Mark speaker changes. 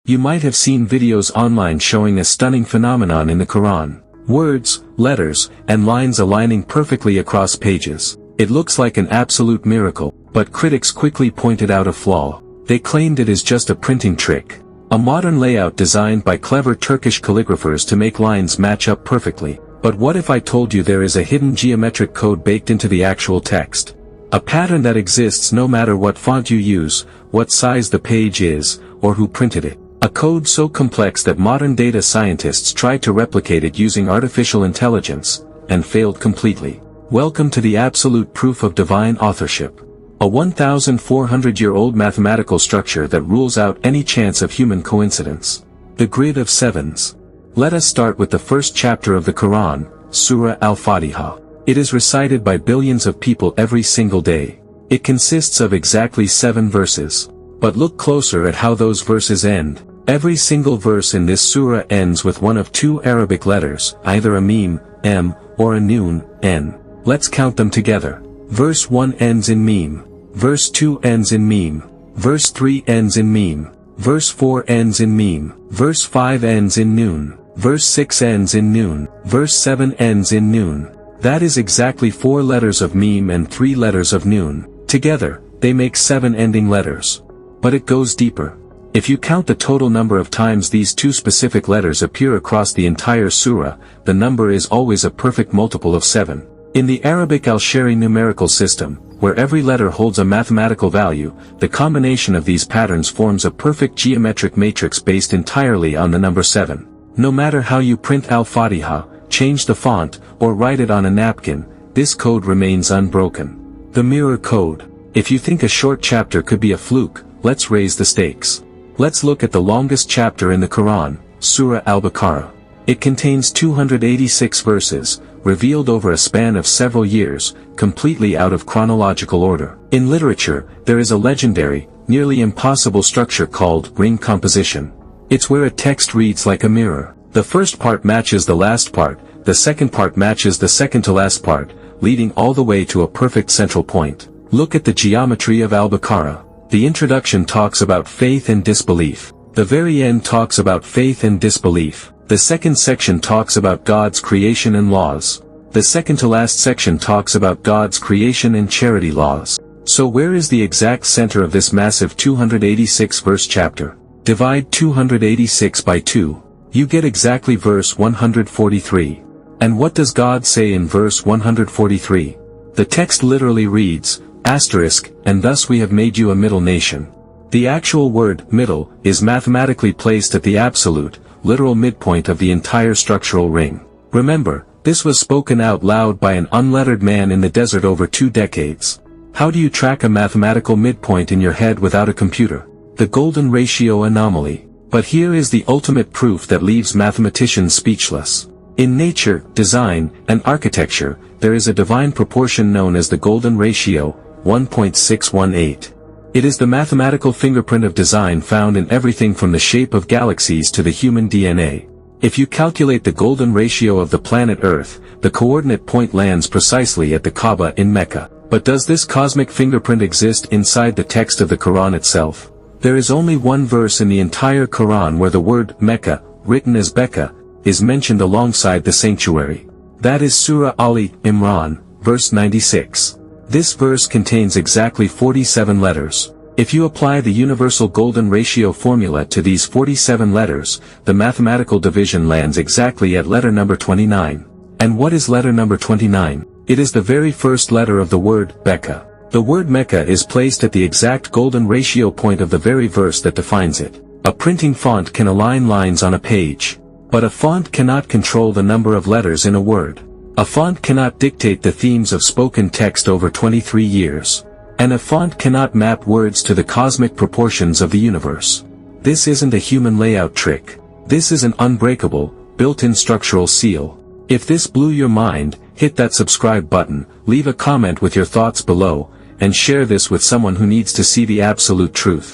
Speaker 1: You might have seen videos online showing a stunning phenomenon in the Quran. Words, letters, and lines aligning perfectly across pages. It looks like an absolute miracle, but critics quickly pointed out a flaw. They claimed it is just a printing trick. A modern layout designed by clever Turkish calligraphers to make lines match up perfectly. But what if I told you there is a hidden geometric code baked into the actual text? A pattern that exists no matter what font you use, what size the page is, or who printed it. A code so complex that modern data scientists tried to replicate it using artificial intelligence, and failed completely. Welcome to the absolute proof of divine authorship. A 1,400-year-old mathematical structure that rules out any chance of human coincidence. The grid of sevens. Let us start with the first chapter of the Quran, Surah Al-Fatiha. It is recited by billions of people every single day. It consists of exactly 7 verses. But look closer at how those verses end. Every single verse in this surah ends with one of 2 Arabic letters, either a mim, m, or a noon, n. Let's count them together. Verse 1 ends in mim. Verse 2 ends in mim. Verse 3 ends in mim. Verse 4 ends in mim. Verse 5 ends in noon. Verse 6 ends in noon. Verse 7 ends in noon. That is exactly 4 letters of mim and 3 letters of noon. Together, they make 7 ending letters. But it goes deeper. If you count the total number of times these 2 specific letters appear across the entire surah, the number is always a perfect multiple of 7. In the Arabic al-Shari numerical system, where every letter holds a mathematical value, the combination of these patterns forms a perfect geometric matrix based entirely on the number 7. No matter how you print Al-Fatiha, change the font, or write it on a napkin, this code remains unbroken. The mirror code. If you think a short chapter could be a fluke, let's raise the stakes. Let's look at the longest chapter in the Quran, Surah Al-Baqarah. It contains 286 verses, revealed over a span of several years, completely out of chronological order. In literature, there is a legendary, nearly impossible structure called ring composition. It's where a text reads like a mirror. The first part matches the last part, the second part matches the second to last part, leading all the way to a perfect central point. Look at the geometry of Al-Baqarah. The introduction talks about faith and disbelief. The very end talks about faith and disbelief. The second section talks about God's creation and laws. The second to last section talks about God's creation and charity laws. So where is the exact center of this massive 286-verse chapter? Divide 286 by 2. You get exactly verse 143. And what does God say in verse 143? The text literally reads, asterisk, and thus we have made you a middle nation. The actual word, middle, is mathematically placed at the absolute, literal midpoint of the entire structural ring. Remember, this was spoken out loud by an unlettered man in the desert over 2 decades. How do you track a mathematical midpoint in your head without a computer? The golden ratio anomaly. But here is the ultimate proof that leaves mathematicians speechless. In nature, design, and architecture, there is a divine proportion known as the golden ratio, 1.618. It is the mathematical fingerprint of design found in everything from the shape of galaxies to the human DNA. If you calculate the golden ratio of the planet Earth, the coordinate point lands precisely at the Kaaba in Mecca. But does this cosmic fingerprint exist inside the text of the Quran itself? There is only one verse in the entire Quran where the word Mecca, written as Becca, is mentioned alongside the sanctuary. That is Surah Ali Imran, verse 96. This verse contains exactly 47 letters. If you apply the universal golden ratio formula to these 47 letters, the mathematical division lands exactly at letter number 29. And what is letter number 29? It is the very first letter of the word Becca. The word Mecca is placed at the exact golden ratio point of the very verse that defines it. A printing font can align lines on a page. But a font cannot control the number of letters in a word. A font cannot dictate the themes of spoken text over 23 years. And a font cannot map words to the cosmic proportions of the universe. This isn't a human layout trick. This is an unbreakable, built-in structural seal. If this blew your mind, hit that subscribe button, leave a comment with your thoughts below, and share this with someone who needs to see the absolute truth.